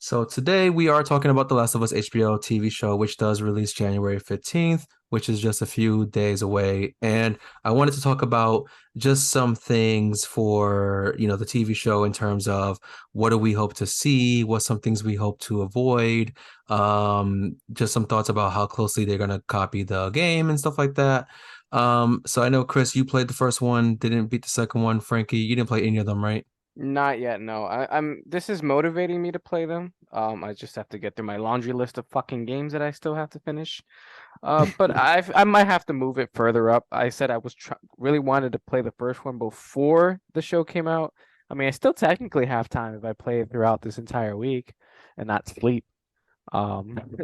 So today we are talking about The Last of Us HBO TV show, which does release January 15th, which is just a few days away. And I wanted to talk about just some things for, the TV show in terms of what do we hope to see, what some things we hope to avoid, just some thoughts about how closely they're going to copy the game and stuff like that. So I know, Chris, you played the first one, didn't beat the second one. Frankie, you didn't play any of them, right? Not yet, no. I'm this is motivating me to play them. I just have to get through my laundry list of fucking games that I still have to finish. But I might have to move it further up. I said I was really wanted to play the first one before the show came out. I mean, I still technically have time if I play it throughout this entire week and not sleep.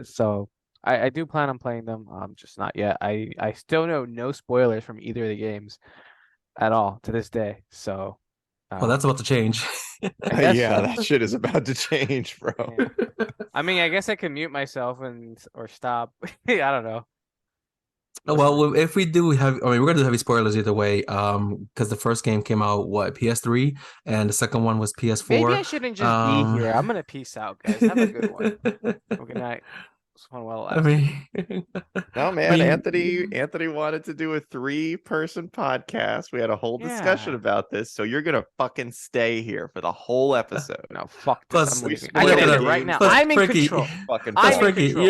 So I do plan on playing them. Just not yet. I still know no spoilers from either of the games at all to this day. So Well, that's um, about to change. I guess Yeah, so. that shit is about to change, bro. Yeah. I mean, I guess I can mute myself and or stop. I don't know. We'll see. If we do have, I mean, we're gonna do heavy spoilers either way. Because the first game came out PS3, and the second one was Maybe I PS4. shouldn't just be Um, here. I'm gonna peace out, guys. Have a good one. Have a good night. This one well I last. mean, No, I man, mean, Anthony wanted to do a three-person podcast. We had a whole discussion Yeah. about this, so you're gonna fucking stay here for the whole episode. No, fuck this. I'm plus We leaving. I you're not can spoiled end it gonna, right now. games. plus I'm in Frankie, control. Fucking plus I'm in play. Frankie, control.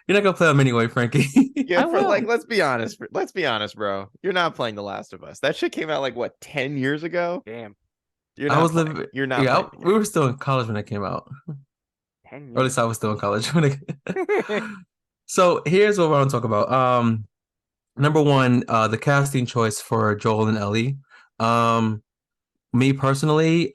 you're not gonna play them anyway, Frankie. Yeah, I for like, will. let's be honest. Let's be honest, bro. You're not playing The Last of Us. That shit came out like what, 10 years ago? Damn. You're I not was playing. living, You're not yeah, playing the we game. were still in college when it came out, Ten or at years. least I was still in college when it. So here's what I want to talk about. Number one, the casting choice for Joel and Ellie. Um, Me personally,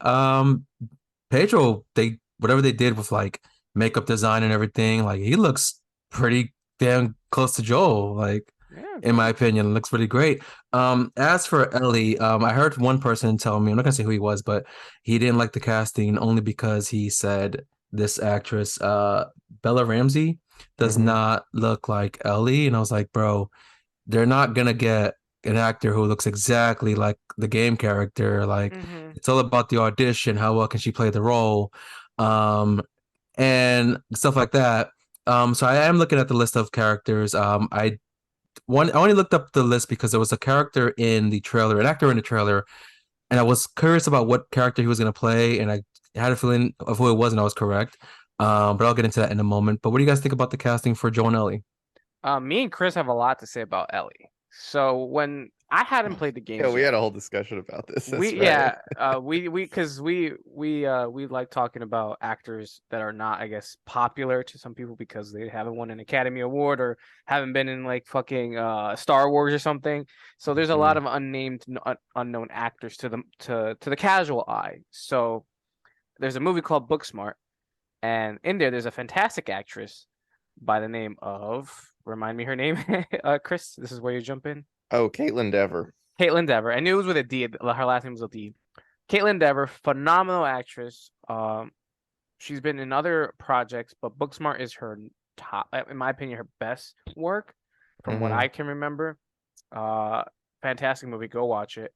Pedro, they whatever they did with like makeup design and everything, like he looks pretty damn close to Joel. Like, Yeah, in my bro. opinion, looks really great. As for Ellie, I heard one person tell me, I'm not gonna say who he was, but he didn't like the casting only because he said this actress, Bella Ramsey, does Hmm. not look like Ellie, and I was like, bro, they're not gonna get an actor who looks exactly like the game character. Like Mm-hmm. it's all about the audition, how well can she play the role, um, and stuff like that. So I am looking at the list of characters. I only looked up the list because there was a character in the trailer, an actor in the trailer, and I was curious about what character he was gonna play, and I had a feeling of who it was, and I was correct. But I'll get into that in a moment. But what do you guys think about the casting for Joe and Ellie? Me and Chris have a lot to say about Ellie. So when I hadn't played the Yeah, games we yet, had a whole discussion about this. That's we right. yeah, we because we like talking about actors that are not, I guess, popular to some people because they haven't won an Academy Award or haven't been in like fucking Star Wars or something. So there's a lot Mhm. of unnamed unknown actors to the casual eye. So there's a movie called Booksmart, and in there's a fantastic actress by the name of, remind me her name, Chris. This is where you jump in. Oh, Caitlin Dever. Caitlin Dever. I knew it was with a D. Her last name was a D. Caitlin Dever, phenomenal actress. She's been in other projects, but Booksmart is her top, in my opinion, her best work from what Hmm. I can remember. Uh, Fantastic movie. Go watch it,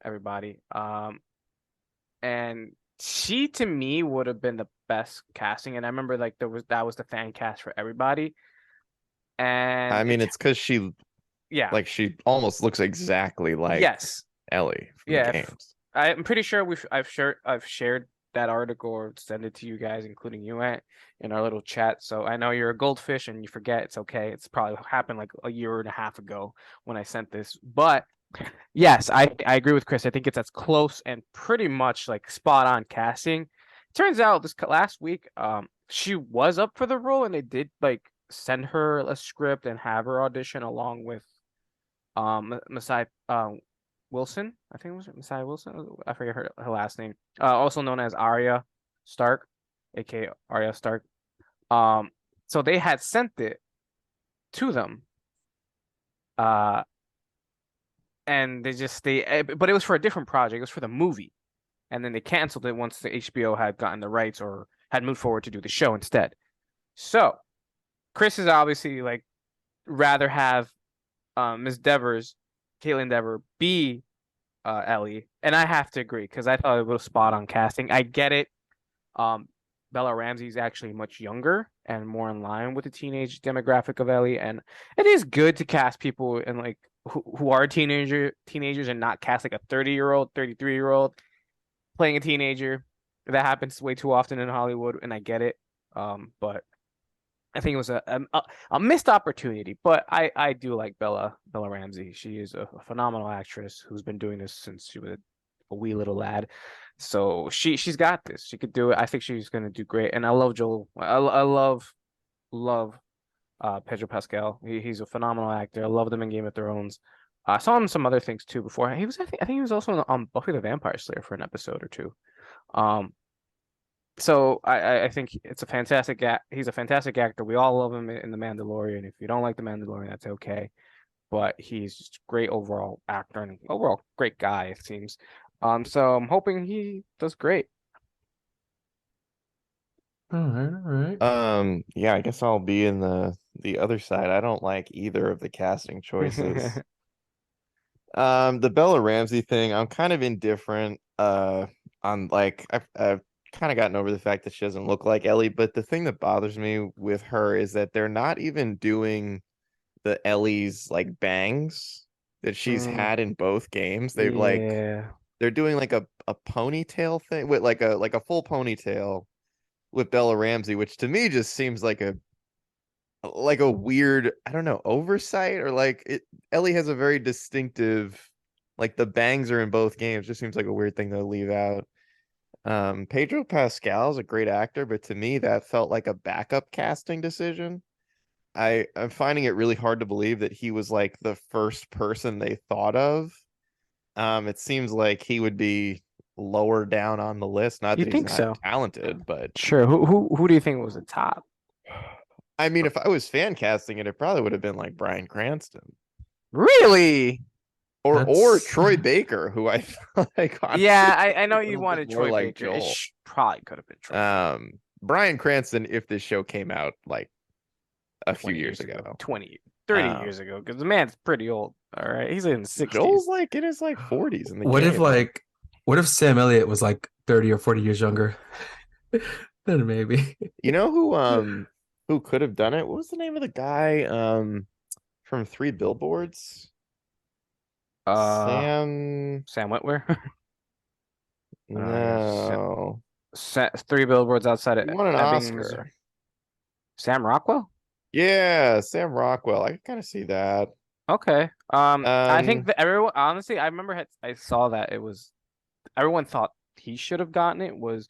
everybody. And she to me would have been the best casting, and I remember like that was the fan cast for everybody, and I mean, it's because yeah, she almost looks exactly like yes, Ellie from the yeah. games. I'm pretty sure I've shared that article or send it to you guys, including you, Ant, in our little chat. So I know you're a goldfish and you forget. It's okay. It's probably happened like a year and a half ago when I sent this. But yes, I agree with Chris. I think it's as close and pretty much like spot on casting. Turns out this last week, she was up for the role and they did like send her a script and have her audition along with Masai Wilson. I think it was Masai Wilson. I forget her last name. Also known as Arya Stark, aka Arya Stark. Um, so they had sent it to them. Uh, and but it was for a different project. It was for the movie, and then they canceled it once the HBO had gotten the rights or had moved forward to do the show instead. So Chris is obviously like rather have Miss Devers, Caitlin Dever, be Ellie, and I have to agree because I thought it was spot on casting. I get it. Um, Bella Ramsey's actually much younger and more in line with the teenage demographic of Ellie. And it is good to cast people and like who are teenagers and not cast like a 30-year-old, 33-year-old playing a teenager. That happens way too often in Hollywood, and I get it. But I think it was a missed opportunity. But I do like Bella Ramsey. She is a phenomenal actress who's been doing this since she was a wee little lad. So she's got this. She could do it. I think she's gonna do great. And I love Joel. I love Pedro Pascal. He's a phenomenal actor. I loved him in Game of Thrones. I saw him in some other things too before. He was I think he was also on Buffy the Vampire Slayer for an episode or two. Um, so I think it's a fantastic he's a fantastic actor. We all love him in The Mandalorian. If you don't like The Mandalorian, that's okay. But he's just a great overall actor and overall great guy, it seems. So I'm hoping he does great. All right, all right. Yeah, I guess I'll be in the other side. I don't like either of the casting choices. The Bella Ramsey thing, I'm kind of indifferent. On like I've kind of gotten over the fact that she doesn't look like Ellie, but the thing that bothers me with her is that they're not even doing the Ellie's like bangs that she's Mm, had in both games. yeah. They're doing like a ponytail thing with like a full ponytail with Bella Ramsey, which to me just seems like a weird, I don't know, oversight or like it. Ellie has a very distinctive, like the bangs are in both games. Just seems like a weird thing to leave out. Pedro Pascal is a great actor, but to me that felt like a backup casting decision. I'm finding it really hard to believe that he was like the first person they thought of. It seems like he would be lower down on the list. Not You that he's think not so? talented, but Sure. Who do you think was the top? I mean, if I was fan casting it, it probably would have been like Bryan Cranston Really? or That's Troy Baker, who I feel like Yeah, honestly I know a you little bit wanted more Troy like Baker. It Joel. probably could have been Troy Baker Bryan Cranston, if this show came out like a few 20 years years ago, ago. 20, 30 Um, years ago, because the man's pretty old. All right, he's in his 60s. Joel's like in his like 40s in the what if game. like what if Sam Elliott was like 30 or 40 years younger? Then maybe. You know who could have done it? What was the name of the guy from Three Billboards? Uh, Sam Sam Witwer. Yes. No. Three billboards outside of He won an Ebbing, Missouri. Oscar. Sam Rockwell. Yeah, Sam Rockwell. I can kind of see that. Okay. I think Um that everyone honestly, I remember I saw that it was everyone thought he should have gotten it was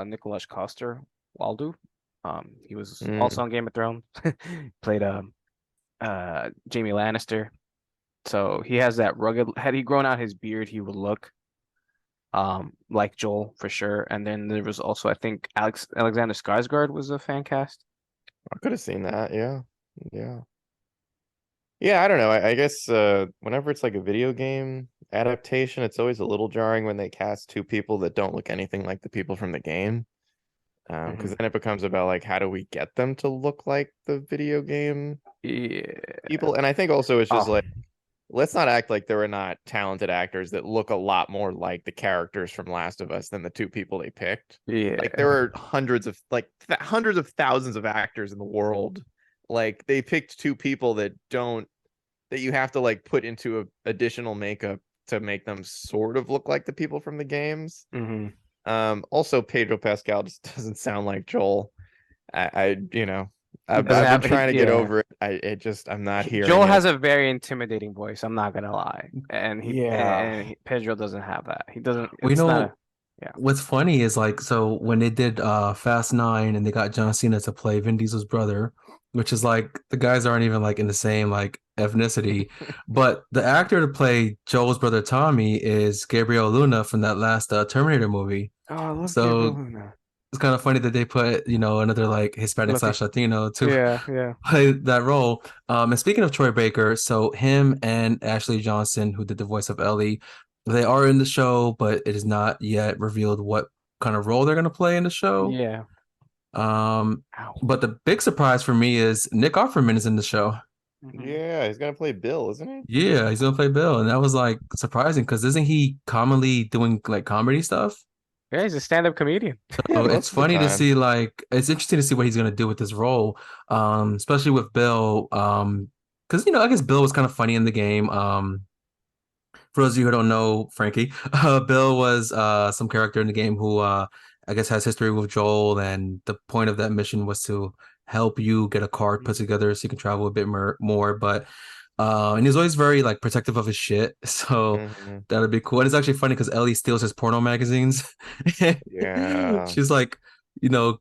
Nicholas Coster Waldo. He was also mm, on Game of Thrones. Played Jamie Lannister. So he has that rugged had he grown out his beard, he would look like Joel for sure. And then there was also I think Alexander Skarsgård was a fan cast. I could have seen that. Yeah. Yeah. Yeah, I don't know. I guess whenever it's like a video game adaptation, it's always a little jarring when they cast two people that don't look anything like the people from the game. Because Mhm. then it becomes about like how do we get them to look like the video game Yeah. people? And I think also it's just Oh, like let's not act like there are not talented actors that look a lot more like the characters from Last of Us than the two people they picked. Like there yeah. are hundreds of thousands of actors in the world. Like they picked two people that you have to like put into additional makeup to make them sort of look like the people from the games. hmm Also Pedro Pascal just doesn't sound like Joel. I you know, He doesn't I've been have trying to get yeah. over it. I'm not hearing Joel it. has a very intimidating voice. I'm not gonna lie, and Yeah. Pedro doesn't have that. He doesn't. We It's not a know yeah. what's funny is like so when they did Fast Nine and they got John Cena to play Vin Diesel's brother, which is like the guys aren't even like in the same like ethnicity, but the actor to play Joel's brother Tommy is Gabriel Luna from that last Terminator movie. Oh, I love Gabriel So Luna. it's kind of funny that they put, you know, another like Hispanic Lucky. slash Latino to Yeah, yeah. play that role. And speaking of Troy Baker, so him and Ashley Johnson, who did the voice of Ellie, they are in the show, but it is not yet revealed what kind of role they're going to play in the show. Yeah. Um, Ow. but the big surprise for me is Nick Offerman is in the show. Mhm. Yeah, he's gonna play Bill, isn't he? Yeah, he's gonna play Bill, and that was like surprising because isn't he commonly doing like comedy stuff? Yeah, he's a stand-up comedian. Yeah, So it's most of the funny to time. see like it's interesting to see what he's gonna do with this role, especially with Bill, because I guess Bill was kind of funny in the game. For those of you who don't know, Frankie, Bill was some character in the game who I guess has history with Joel, and the point of that mission was to help you get a card put together so you can travel a bit more. But and he's always very like protective of his shit, so Hmm. that'd be cool. And it's actually funny because Ellie steals his porno magazines. Yeah, She's like,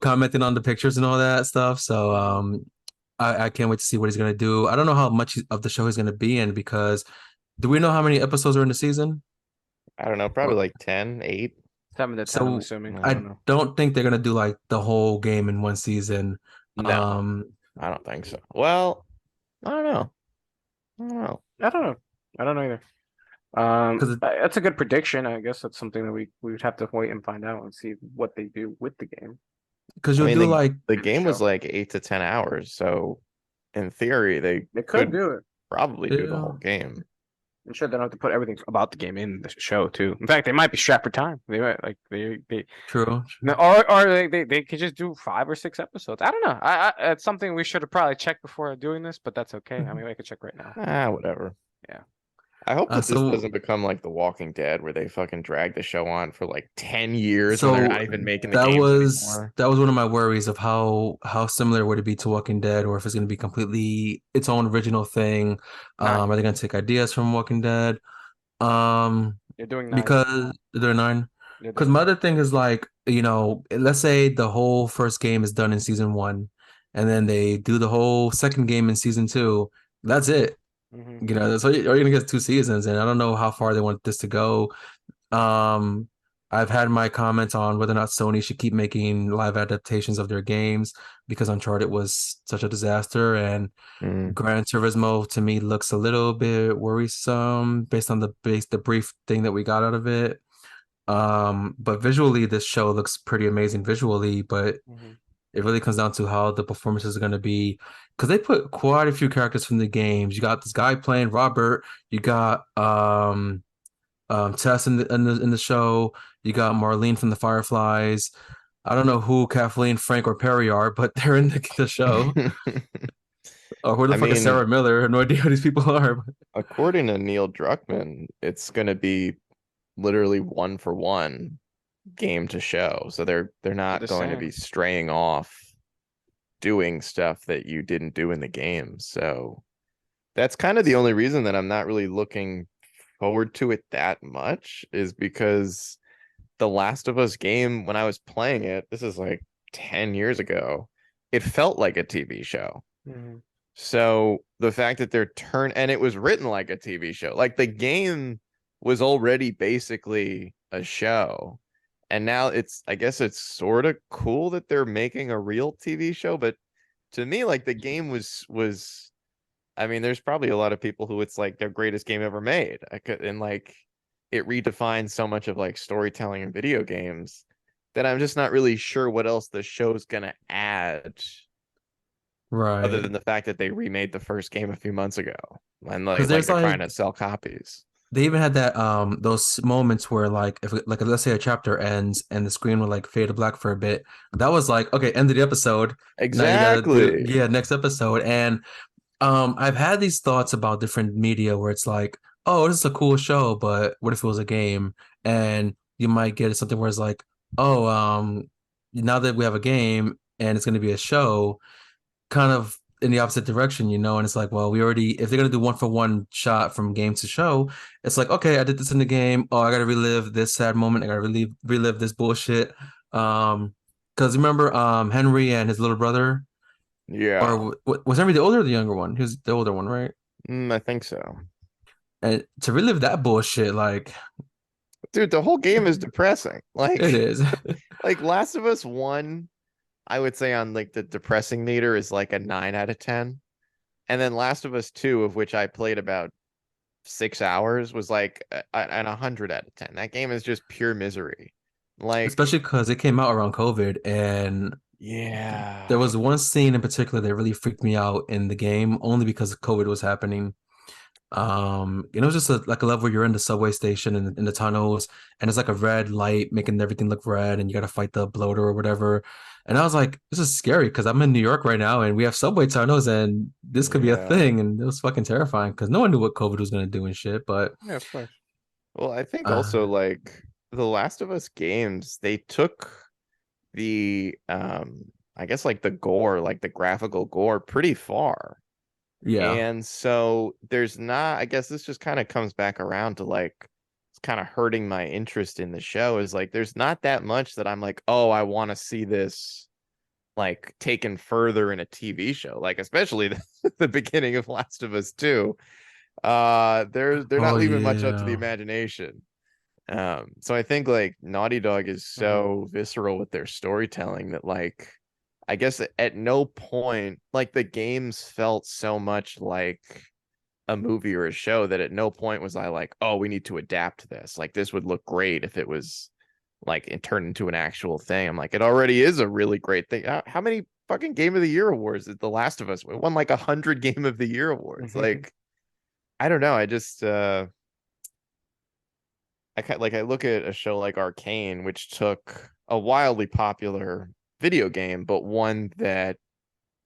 commenting on the pictures and all that stuff. So Mhm. I can't wait to see what he's gonna do. I don't know how much of the show he's gonna be in because do we know how many episodes are in the season? I don't know, probably Or like 10, 8. 7 to 10, I'm so assuming. I don't I know. don't think they're gonna do like the whole game in one season. No, Um, I don't think so. Well, I don't know. I don't know. I don't know. I don't know either. because That's a good prediction. I guess that's something that we would have to wait and find out and see what they do with the game I you'll mean, do the like the and the game was show. like 8 to 10 hours, so in theory, they They could could do it. probably do the yeah, whole game. I'm sure they don't have to put everything about the game in the show too. In fact, they might be strapped for time. They might like they true, no, true. or they could just do 5 or 6 episodes. I don't know. It's something we should have probably checked before doing this, but that's okay. I mean, I could check right now. Whatever. Yeah. I hope that this So doesn't become like The Walking Dead, where they fucking drag the show on for like 10 years and they're so not even making the that games was anymore. that was one of my worries of how similar would it be to Walking Dead, or if it's gonna be completely its own original thing. Nine. Are they gonna take ideas from Walking Dead? Um, They're doing nine. because they're nine. They're Because doing my nine. other thing is like, let's say the whole first game is done in season one, and then they do the whole second game in season two. That's it. Hmm. So you're gonna get 2 seasons, and I don't know how far they want this to go. Um, I've had my comments on whether or not Sony should keep making live adaptations of their games because Uncharted was such a disaster, and Mm. Gran Turismo to me looks a little bit worrisome based on the brief thing that we got out of it. But visually, this show looks pretty amazing visually, but Hmm. it really comes down to how the performances are going to be because they put quite a few characters from the games. You got this guy playing Robert. You got Tess in the show. You got Marlene from the Fireflies. I don't know who Kathleen, Frank, or Perry are, but they're in the show. Or who the I fuck is mean, Sarah Miller? I have no idea who these people are. according to Neil Druckmann, it's going to be literally one for one game to show. So they're They're not the going to same. be straying off doing stuff that you didn't do in the game. So that's kind of the only reason that I'm not really looking forward to it that much is because the Last of Us game, when I was playing it, this is like 10 years ago, it felt like a TV show. Hmm. So the fact that and it was written like a TV show, like the game was already basically a show. And now I guess it's sort of cool that they're making a real TV show, but to me, like the game I mean, there's probably a lot of people who it's like their greatest game ever made. And like it redefines so much of like storytelling in video games that I'm just not really sure what else the show's gonna add other Right. than the fact that they remade the first game a few months ago and Because like there's they're trying like to sell copies. they even had that those moments where like if like let's say a chapter ends and the screen would like fade to black for a bit. That was like, okay, end of the episode. Now you gotta do Exactly. next episode. And I've had these thoughts about different media where it's like, oh, this is a cool show, but what if it was a game? And you might get something where it's like, oh, now that we have a game and it's gonna be a show, kind of in the opposite direction, and it's like, well, we already, if they're gonna do one for one shot from game to show, it's like, okay, I did this in the game. Oh, I gotta relive this sad moment. I gotta relive this bullshit. Because remember, Henry and his little brother, or Yeah. was Henry the older or the younger one? He was the older one, right? I think so. And to relive that bullshit, like Dude, the whole game is depressing. it is. Like Last of Us 1, I would say on like the depressing meter is like a 9 out of 10. And then Last of Us 2, of which I played about 6 hours, was like an 100 out of 10. That game is just pure misery. Like, Especially because it came out around COVID, and there yeah. was one scene in particular that really freaked me out in the game, only because COVID was happening. It was just like a level where you're in the subway station and in the tunnels, and it's like a red light making everything look red, and you got to fight the bloater or whatever. And I was like, this is scary because I'm in New York right now, and we have subway tunnels, and this could be a Yeah. thing, and it was fucking terrifying because no one knew what COVID was gonna do and shit. But Yeah, of course. Well, I think also uh, like the Last of Us games, they took the I guess like the gore, like the graphical gore pretty far. yeah, And so there's not, I guess this just kind of comes back around to like it's kind of hurting my interest in the show is like there's not that much that I'm like, "Oh, I want to see this like taken further in a TV show." Like especially the beginning of Last of Us 2. They're oh not leaving much up to the yeah, imagination. So I think like Naughty Dog is Mhm. so visceral with their storytelling that like I guess at no point like the games felt so much like a movie or a show that at no point was I like, oh, we need to adapt this. Like this would look great if it was like it turned into an actual thing. I'm like, it already is a really great thing. How many fucking Game of the Year awards did The Last of Us? It won like 100 Game of the Year awards. Like, I don't know. I just like I look at a show like Arcane, which took a wildly popular video game, but one that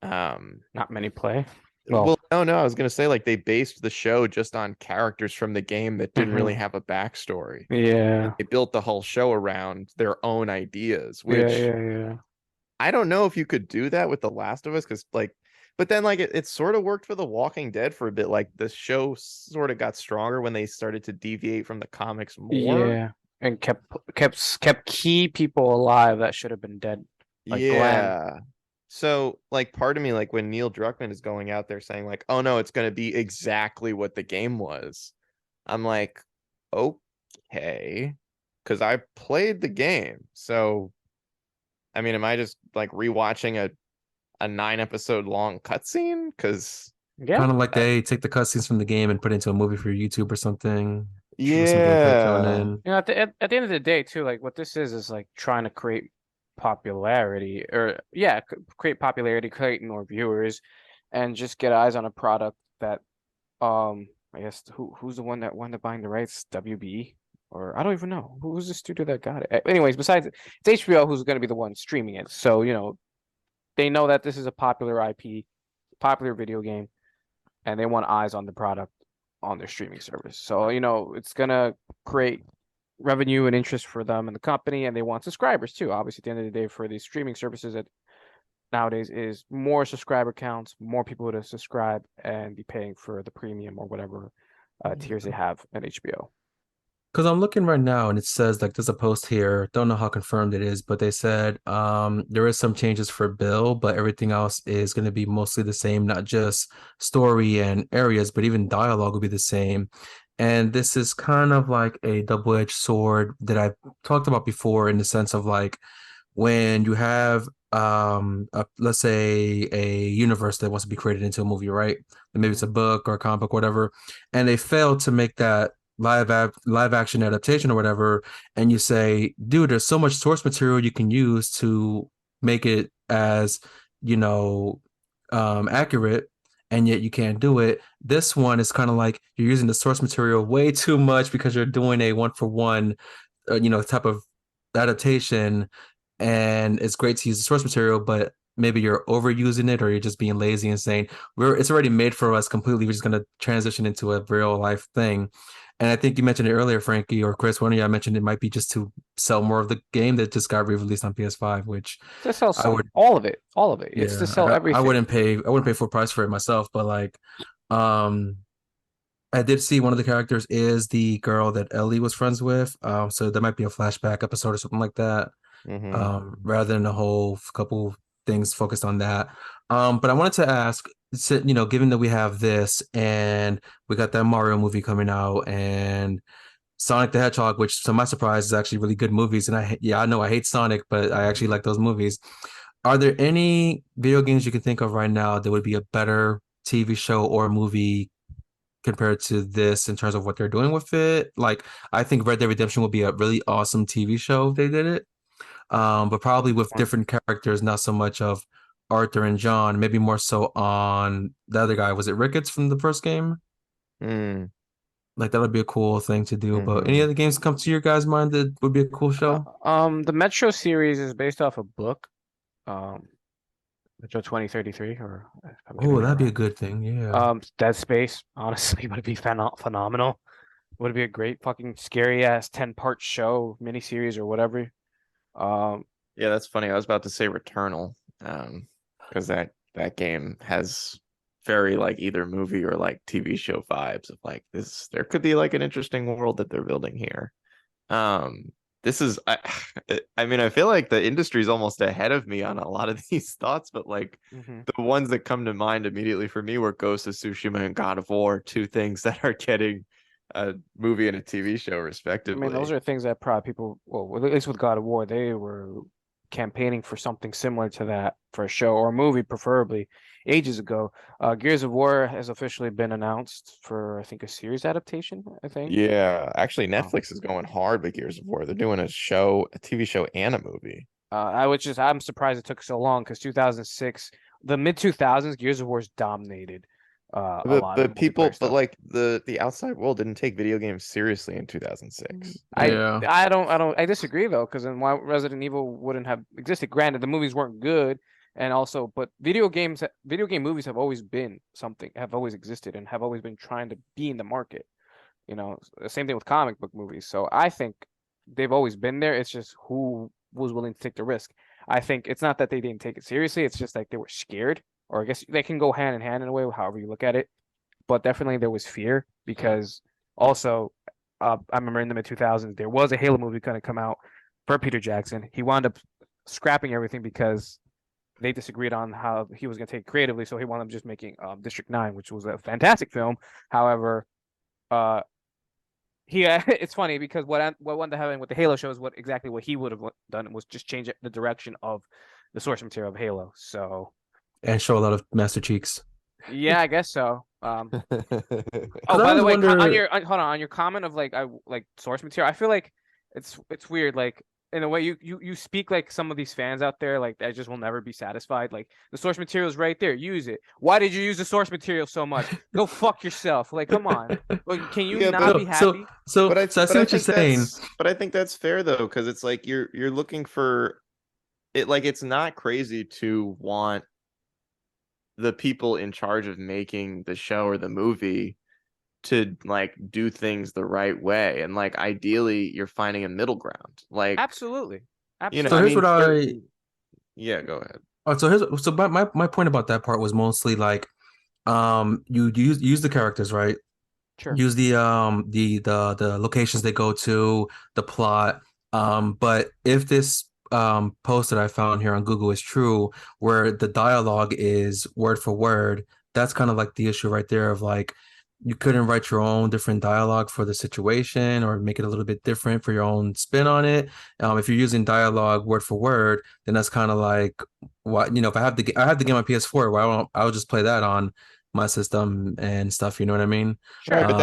Not many play. Well, well, no, I was gonna say like they based the show just on characters from the game that didn't really mhm. have a backstory. And Yeah, they built the whole show around their own ideas, yeah, which yeah, yeah. I don't know if you could do that with The Last of Us, because like, but then like it sort of worked for The Walking Dead for a bit. Like the show sort of got stronger when they started to deviate from the comics more. Yeah, and kept key people alive that should have been dead, like Glenn. Yeah. So like part of me, like when Neil Druckmann is going out there saying like, oh no, it's gonna be exactly what the game was. I'm like, okay. Because I played the game. So I mean, am I just like rewatching a 9 episode long cutscene? Because Yeah, kind of like they take the cutscenes from the game and put it into a movie for YouTube or something with some gameplay thrown yeah. in. at the end of the day too, like what this is like trying to create popularity, or yeah, create popularity, create more viewers, and just get eyes on a product that I guess who's the one that wanted to buying the rights? WB, or I don't even know who's the studio that got it. Anyways, besides it's HBO who's going to be the one streaming it, so they know that this is a popular IP, popular video game, and they want eyes on the product on their streaming service. So, it's gonna create revenue and interest for them and the company, and they want subscribers too. Obviously, at the end of the day, for these streaming services that nowadays is more subscriber counts, more people to subscribe and be paying for the premium or whatever tiers they have at HBO. Because I'm looking right now and it says like there's a post here. Don't know how confirmed it is, but they said there is some changes for Bill, but everything else is going to be mostly the same, not just story and areas, but even dialogue will be the same. And this is kind of like a double-edged sword that I've talked about before in the sense of like when you have let's say a universe that wants to be created into a movie, right? And maybe it's Mhm. a book or a comic book, whatever, and they fail to make that live action adaptation or whatever, and you say, dude, there's so much source material you can use to make it as you know accurate, and yet you can't do it. This one is kind of like you're using the source material way too much because you're doing a one for one type of adaptation, and it's great to use the source material, but maybe you're overusing it or you're just being lazy and saying it's already made for us completely. We're just gonna transition into a real life thing. And I think you mentioned it earlier, Frankie or Chris, one of y'all mentioned it might be just to sell more of the game that just got re-released on PS5, which To sell I would, some, all of it, all of it. It's to yeah, sell I everything. wouldn't pay full price for it myself, but like, um, I did see one of the characters is the girl that Ellie was friends with. So there might be a flashback episode or something like that, Hmm. rather than a whole couple things focused on that. But I wanted to ask, given that we have this and we got that Mario movie coming out and Sonic the Hedgehog, which to my surprise is actually really good movies, and I know I hate Sonic, but I actually like those movies. Are there any video games you can think of right now that would be a better TV show or movie compared to this in terms of what they're doing with it? Like, I think Red Dead Redemption would be a really awesome TV show if they did it, but probably with different characters, not so much of Arthur and John, maybe more so on the other guy. Was it Ricketts from the first game? Mm, Like that would be a cool thing to do. But any hmm. other games come to your guys' mind that would be a cool show? The Metro series is based off a book. Um, Metro 2033, or if I'm getting Oh, that that'd be a right. good thing. Yeah. Dead Space, honestly, would be phenomenal. Would be a great fucking scary ass 10-part show, miniseries or whatever. Um, Yeah, that's funny. I was about to say Returnal, because that game has very like either movie or like TV show vibes of like this. There could be like an interesting world that they're building here. Um, this is I mean, I feel like the industry's almost ahead of me on a lot of these thoughts, but like mhm. the ones that come to mind immediately for me were Ghost of Tsushima and God of War, two things that are getting a movie and a TV show I mean, those respectively. are things that probably people, well, at least with God of War, they were campaigning for something similar to that for a show or a movie, preferably ages ago. Gears of War has officially been announced for, I think, a series adaptation, I think. Yeah, actually, Um, Netflix is going hard with Gears of War. They're doing a show, a TV show, and a movie. I'm surprised it took so long because 2006, the mid 2000s, Gears of War's dominated a lot of But multiplayer people, but stuff. like the outside world didn't take video games seriously in Mhm. 2006. I Like, Yeah. I disagree though, because then why Resident Evil wouldn't have existed. Granted, the movies weren't good, and also, but video game movies have always been something, have always existed, and have always been trying to be in the market. The same thing with comic book movies. So I think they've always been there. It's just who was willing to take the risk. I think it's not that they didn't take it seriously. It's just like they were scared, or I guess they can go hand in hand in a way, however you look at it. But definitely there was fear because also I remember in the mid 2000s there was a Halo movie going to come out for Peter Jackson. He wound up scrapping everything because they disagreed on how he was going to take it creatively. So he wound up just making District 9, which was a fantastic film. However, uh, it's funny because what wound up happening with the Halo show is what he would have done was just change the direction of the source material of Halo. So And show a lot of Master Cheeks. yeah, I guess so. Oh, Because I by the always way, on wonder. your hold on your comment of like I like source material, I feel like it's weird. Like in a way, you speak like some of these fans out there like that just will never be satisfied. Like the source material is right there, use it. Why did you use the source material so much? Go fuck yourself. Like, come on. Like, can you yeah, not be happy? So I see what you're saying. but I think that's fair though, because it's like you're looking for it. Like, it's not crazy to want the people in charge of making the show or the movie to like do things the right way, and like ideally you're finding a middle ground. Like, Absolutely, So I absolutely. here's mean, what I. certain. Yeah, go ahead. My point about that part was mostly like, you use the characters, right? Sure. Use the locations they go to, the plot. But if this post that I found here on Google is true, where the dialogue is word for word, that's kind of like the issue right there of like you couldn't write your own different dialogue for the situation or make it a little bit different for your own spin on it. If you're using dialogue word for word, then that's kind of like what if I have the game on PS4, why don't I'll just play that on my system and stuff, you know what I mean? Right, Sure. but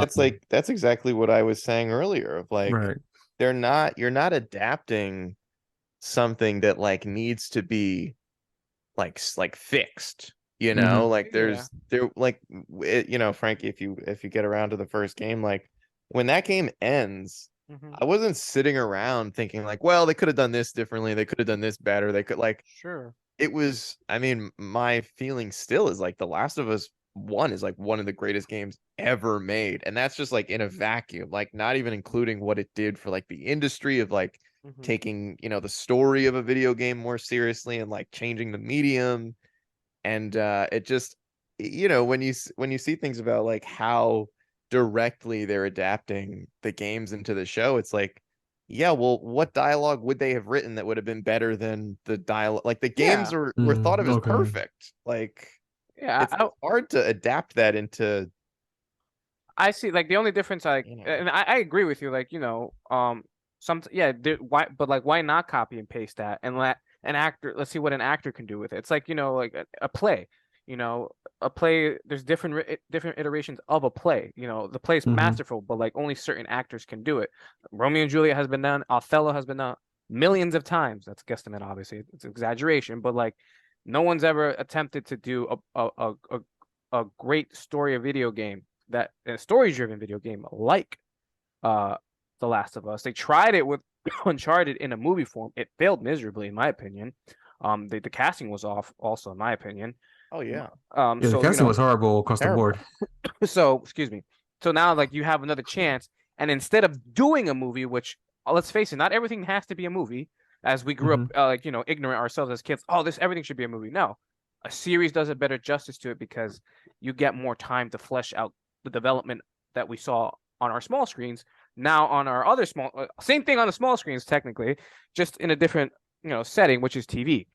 that's exactly what I was saying earlier of like Right. you're not adapting something that like needs to be like like fixed, Hmm. like Yeah. there like Frankie, if you get around to the first game, like when that game ends, Hmm. I wasn't sitting around thinking like, well, they could have done this differently, they could have done this better, they could like Sure. it was, I mean, my feeling still is like The Last of Us 1 is like one of the greatest games ever made. And that's just like in a vacuum, like not even including what it did for like the industry of like Hmm. taking, the story of a video game more seriously and like changing the medium. And it just, when you see things about like how directly they're adapting the games into the show, it's like, yeah, well, what dialogue would they have written that would have been better than the dialogue? Like the games Yeah. were thought of as Okay. perfect. Like Yeah. it's hard to adapt that into, I see. Like the only difference, you know. and I agree with you. Like yeah, why? But like, why not copy and paste that and let an actor? Let's see what an actor can do with it. It's like like a play. You know, a play. There's different iterations of a play. The play's Hmm. masterful, but like only certain actors can do it. Romeo and Juliet has been done. Othello has been done millions of times. That's a guesstimate, obviously. It's exaggeration, but like, no one's ever attempted to do a great story of video game that a story-driven video game like uh The Last of Us. They tried it with Uncharted in a movie form. It failed miserably, in my opinion. The casting was off, also, in my opinion. Oh yeah, Yeah, the So casting was horrible across the board. terrible. so excuse me. So now, like, you have another chance, and instead of doing a movie, which let's face it, not everything has to be a movie. As we grew up, Hmm. like, ignorant ourselves as kids. Oh, this everything should be a movie. No, a series does a better justice to it because you get more time to flesh out the development that we saw on our small screens. Now on our other small, same thing on the small screens technically, just in a different setting, which is TV.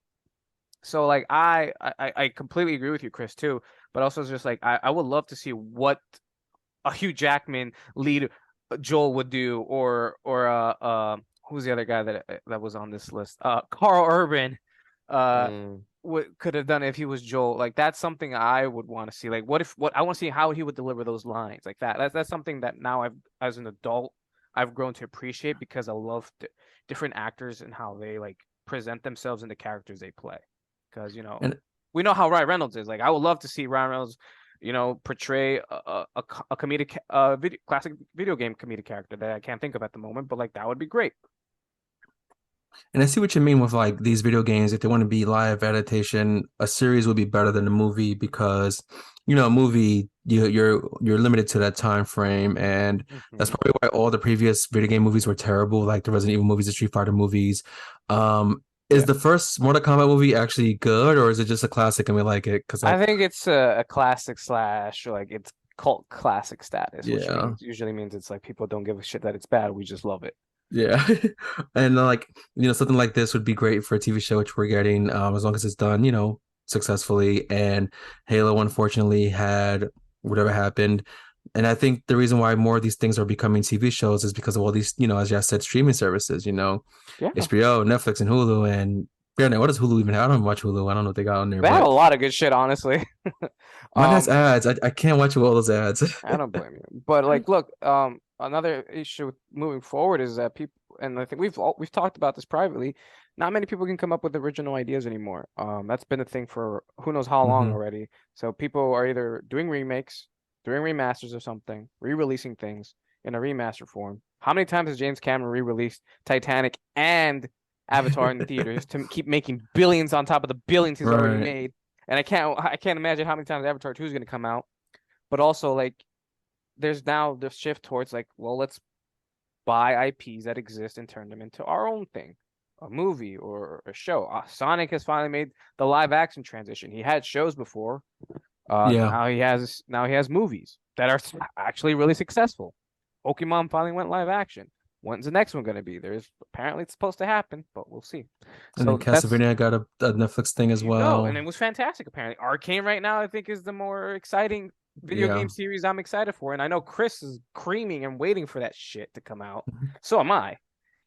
So like I completely agree with you, Chris, too. But also it's just like I would love to see what a Hugh Jackman lead Joel would do, or who's the other guy that was on this list? Carl Urban, uh, Mm. what could have done if he was Joel. Like that's something I would want to see. Like what I want to see how he would deliver those lines like that. That's something that now I've as an adult I've grown to appreciate because I love different actors and how they like present themselves in the characters they play. Because And we know how Ryan Reynolds is. Like I would love to see Ryan Reynolds portray a comedic classic video game comedic character that I can't think of at the moment, but like that would be great. And I see what you mean with like these video games. If they want to be live adaptation, a series would be better than a movie because, a movie you're limited to that time frame, and that's Hmm. probably why all the previous video game movies were terrible, like the Resident Evil movies, the Street Fighter movies. Is Yeah. the first Mortal Kombat movie actually good, or is it just a classic and we like it? Because I think it's a classic slash like it's cult classic status, which yeah, means usually means it's like people don't give a shit that it's bad. We just love it. yeah, and like something like this would be great for a TV show, which we're getting, as long as it's done, successfully. And Halo, unfortunately, had whatever happened, and I think the reason why more of these things are becoming TV shows is because of all these, as you said, streaming services. Yeah. HBO, Netflix, and Hulu. And granted, what does Hulu even have? I don't watch Hulu. I don't know what they got on there, They have a but lot of good shit, honestly. mine has Um, ads. I can't watch all those ads. I don't blame you. But like, look, another issue with moving forward is that people, and I think we've talked about this privately. Not many people can come up with original ideas anymore. That's been a thing for who knows how long Hmm. already. So people are either doing remakes, doing remasters or something, re-releasing things in a remaster form. How many times has James Cameron re-released Titanic and Avatar in the theaters to keep making billions on top of the billions he's already Right. made? And I can't imagine how many times Avatar 2 is going to come out. But also like there's now the shift towards like, well, let's buy IPs that exist and turn them into our own thing, a movie or a show. Sonic has finally made the live action transition. He had shows before. Yeah. Now he has movies that are actually really successful. Pokemon finally went live action. When's the next one going to be? There's apparently it's supposed to happen, but we'll see. And then So that's Castlevania got a Netflix thing there as you go. And it well. was fantastic, apparently. Arcane right now, I think, is the more exciting video Yeah. game series I'm excited for. And I know Chris is creaming and waiting for that shit to come out. Mhm. So am I.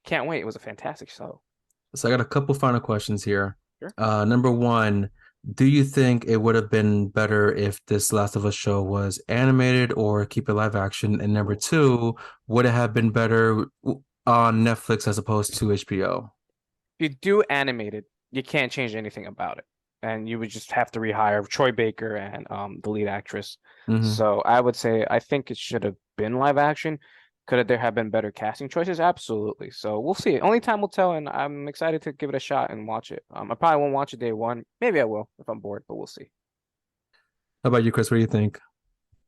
Can't wait. It was a fantastic show. So I got a couple final questions here. Sure. Number one, do you think it would have been better if this Last of Us show was animated or keep it live action? And number two, would it have been better on Netflix as opposed to HBO? If you do animated, you can't change anything about it. And you would just have to rehire Troy Baker and the lead actress. Hmm. So I would say I think it should have been live action. Could there have been better casting choices? Absolutely. So we'll see. Only time will tell, and I'm excited to give it a shot and watch it. I probably won't watch it day one. Maybe I will if I'm bored, but we'll see. How about you, Chris? What do you think?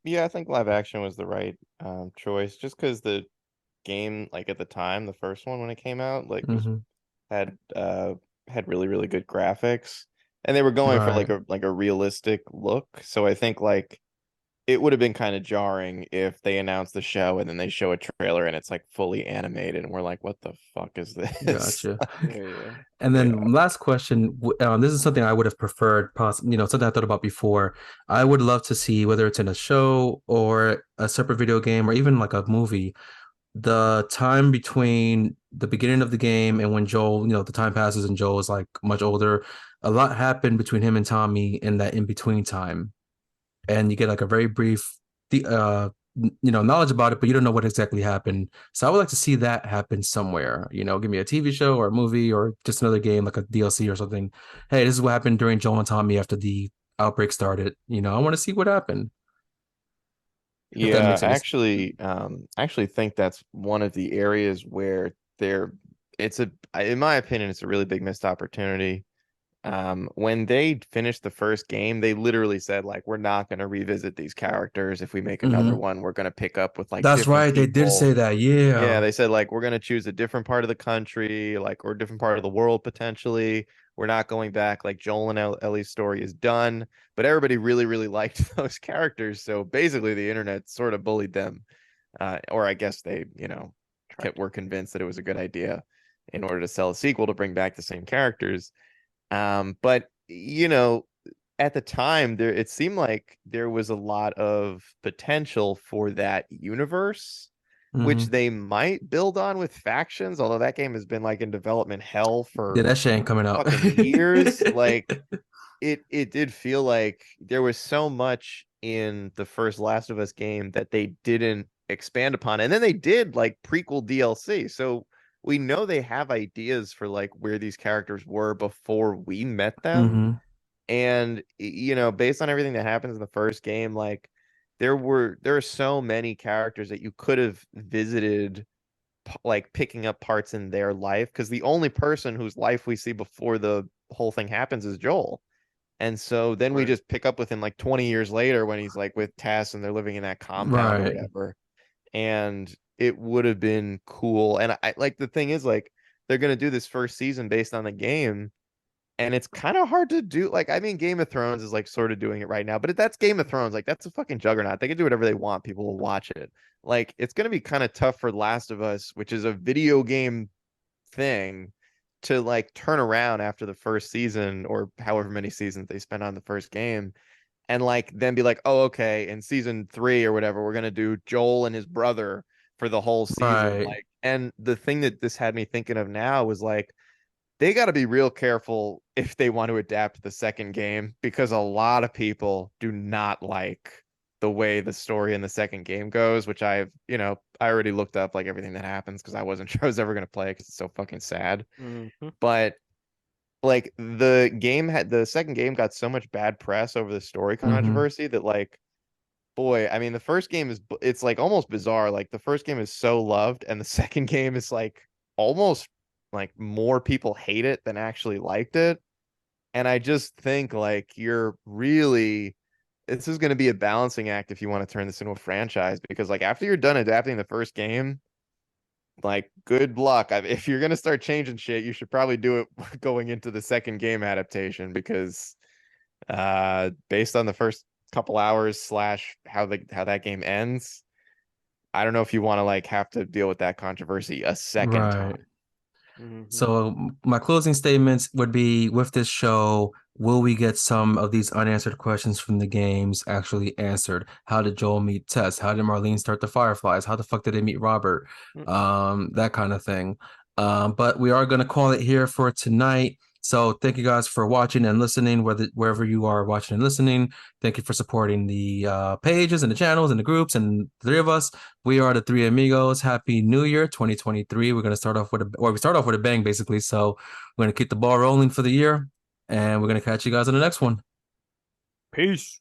Yeah, I think live action was the right choice, just because the game, like at the time, the first one when it came out, like was Hmm. had had really really good graphics, and they were going for Right. like a realistic look. So I think like it would have been kind of jarring if they announced the show and then they show a trailer and it's like fully animated, and we're like, what the fuck is this? Gotcha. Yeah. And Yeah. then last question, this is something I would have preferred, possibly, something I thought about before. I would love to see whether it's in a show or a separate video game or even like a movie, the time between the beginning of the game and when Joel, the time passes and Joel is like much older. A lot happened between him and Tommy in that in between time, and you get like a very brief the knowledge about it, but you don't know what exactly happened. So I would like to see that happen somewhere. Give me a TV show or a movie or just another game like a DLC or something. Hey, this is what happened during Joel and Tommy after the outbreak started. I want to see what happened. if that Yeah, makes any sense. I actually think that's one of the areas where there it's a in my opinion, it's a really big missed opportunity. When they finished the first game, they literally said like, we're not going to revisit these characters. If we make another Hmm. one, we're going to pick up with like That's different right. They did people. say that. Yeah, Yeah. they said like we're gonna choose a different part of the country, like or a different part of the world potentially. We're not going back. Like Joel and Ellie's story is done, but everybody really, really liked those characters. So basically, the internet sort of bullied them, or I guess they, Tried to. were convinced that it was a good idea in order to sell a sequel to bring back the same characters. But at the time, there it seemed like there was a lot of potential for that universe which Hmm. they might build on with factions, although that game has been like in development hell Yeah, for that shit ain't coming out. fucking years. Like it did feel like there was so much in the first Last of Us game that they didn't expand upon. And then they did like prequel DLC. So we know they have ideas for like where these characters were before we met them. Hmm. And based on everything that happens in the first game, like there are so many characters that you could have visited like picking up parts in their life because the only person whose life we see before the whole thing happens is Joel. And so then we Right. just pick up with him like 20 years later when he's like with Tess and they're living in that compound or Right. whatever. And it would have been cool. And I like the thing is like they're gonna do this first season based on the game and it's kind of hard to do. Like, I mean, Game of Thrones is like sort of doing it right now, but that's Game of Thrones. Like, that's a fucking juggernaut. They can do whatever they want. People will watch it. Like, it's going to be kind of tough for Last of Us, which is a video game thing, to like turn around after the first season or however many seasons they spend on the first game and like then be like, oh, okay, in season 3 or whatever, we're going to do Joel and his brother for the whole season. Right. Like, and the thing that this had me thinking of now was like, they got to be real careful if they want to adapt the second game because a lot of people do not like the way the story in the second game goes, which I already looked up like everything that happens because I wasn't sure I was ever going to play because it's so fucking sad. Hmm. But like the second game got so much bad press over the story Hmm. controversy that like boy, I mean the first game it's like almost bizarre. Like the first game is so loved and the second game is like almost like more people hate it than actually liked it. And I just think like you're really this is going to be a balancing act if you want to turn this into a franchise because like after you're done adapting the first game, like good luck. If you're going to start changing shit, you should probably do it going into the second game adaptation because based on the first couple hours slash how that game ends, I don't know if you want to like have to deal with that controversy a second Right. time. Hmm. So my closing statements would be with this show, will we get some of these unanswered questions from the games actually answered? How did Joel meet Tess? How did Marlene start the Fireflies? How the fuck did they meet Robert? That kind of thing. But we are gonna call it here for tonight. So thank you guys for watching and listening, wherever you are watching and listening. Thank you for supporting the pages and the channels and the groups and the three of us. We are the Three Amigos. Happy New Year 2023. We're gonna start off with we start off with a bang, basically. So we're gonna keep the ball rolling for the year, and we're gonna catch you guys on the next one. Peace.